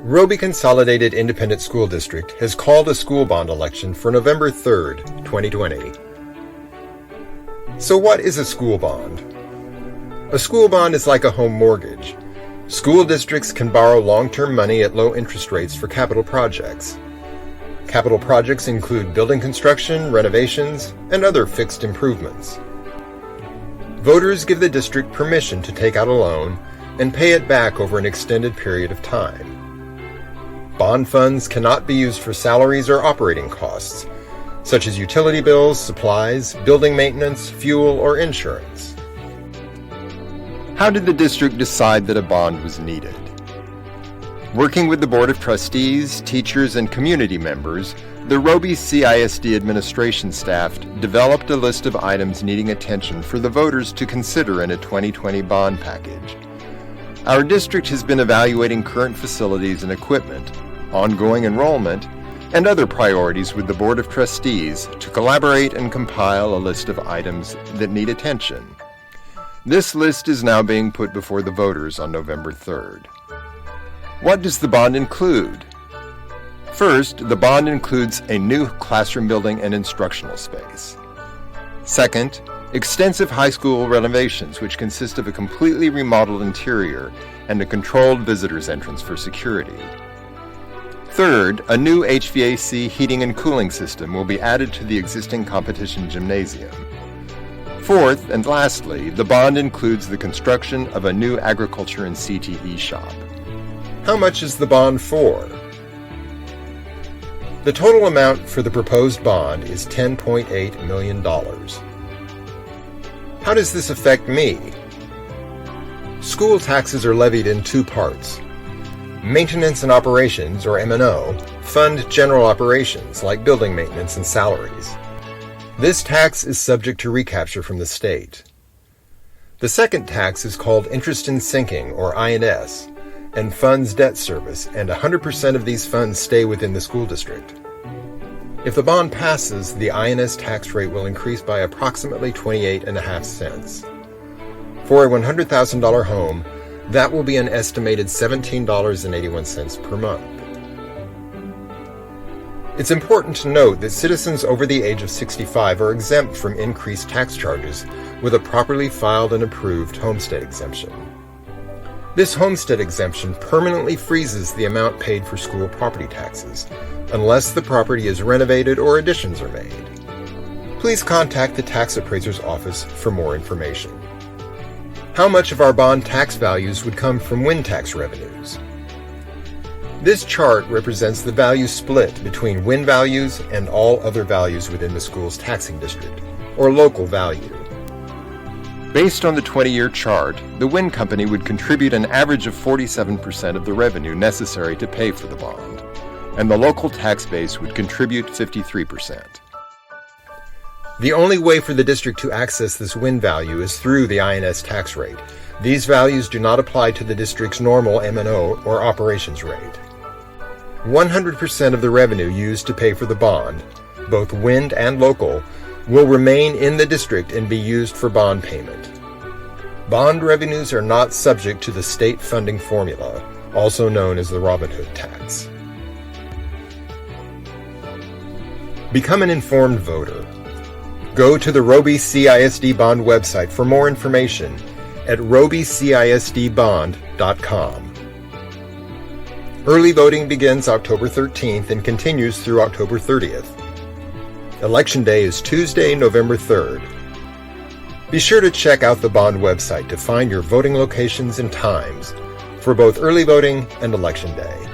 Roby Consolidated Independent School District has called a school bond election for November 3rd, 2020. So what is a school bond? A school bond is like a home mortgage. School districts can borrow long-term money at low interest rates for capital projects. Capital projects include building construction, renovations, and other fixed improvements. Voters give the district permission to take out a loan and pay it back over an extended period of time. Bond funds cannot be used for salaries or operating costs, such as utility bills, supplies, building maintenance, fuel, or insurance. How did the district decide that a bond was needed? Working with the Board of Trustees, teachers, and community members, the Roby CISD administration staff developed a list of items needing attention for the voters to consider in a 2020 bond package. Our district has been evaluating current facilities and equipment, ongoing enrollment, and other priorities with the Board of Trustees to collaborate and compile a list of items that need attention. This list is now being put before the voters on November 3rd. What does the bond include? First, the bond includes a new classroom building and instructional space. Second, extensive high school renovations, which consist of a completely remodeled interior and a controlled visitors entrance for security. Third, a new HVAC heating and cooling system will be added to the existing competition gymnasium. Fourth, and lastly, the bond includes the construction of a new agriculture and CTE shop. How much is the bond for? The total amount for the proposed bond is $10.8 million. How does this affect me? School taxes are levied in two parts. Maintenance and operations, or M&O, fund general operations like building maintenance and salaries. This tax is subject to recapture from the state. The second tax is called interest in sinking, or INS, and funds debt service, and 100% of these funds stay within the school district. If the bond passes, the INS tax rate will increase by approximately 28.5 cents. For a $100,000 home, that will be an estimated $17.81 per month. It's important to note that citizens over the age of 65 are exempt from increased tax charges with a properly filed and approved homestead exemption. This homestead exemption permanently freezes the amount paid for school property taxes, unless the property is renovated or additions are made. Please contact the tax appraiser's office for more information. How much of our bond tax values would come from wind tax revenues? This chart represents the value split between wind values and all other values within the school's taxing district, or local value. Based on the 20-year chart, the wind company would contribute an average of 47% of the revenue necessary to pay for the bond, and the local tax base would contribute 53%. The only way for the district to access this wind value is through the INS tax rate. These values do not apply to the district's normal M&O or operations rate. 100% of the revenue used to pay for the bond, both wind and local, will remain in the district and be used for bond payment. Bond revenues are not subject to the state funding formula, also known as the Robin Hood tax. Become an informed voter. Go to the Roby CISD Bond website for more information at robycisdbond.com. Early voting begins October 13th and continues through October 30th. Election Day is Tuesday, November 3rd. Be sure to check out the Bond website to find your voting locations and times for both early voting and Election Day.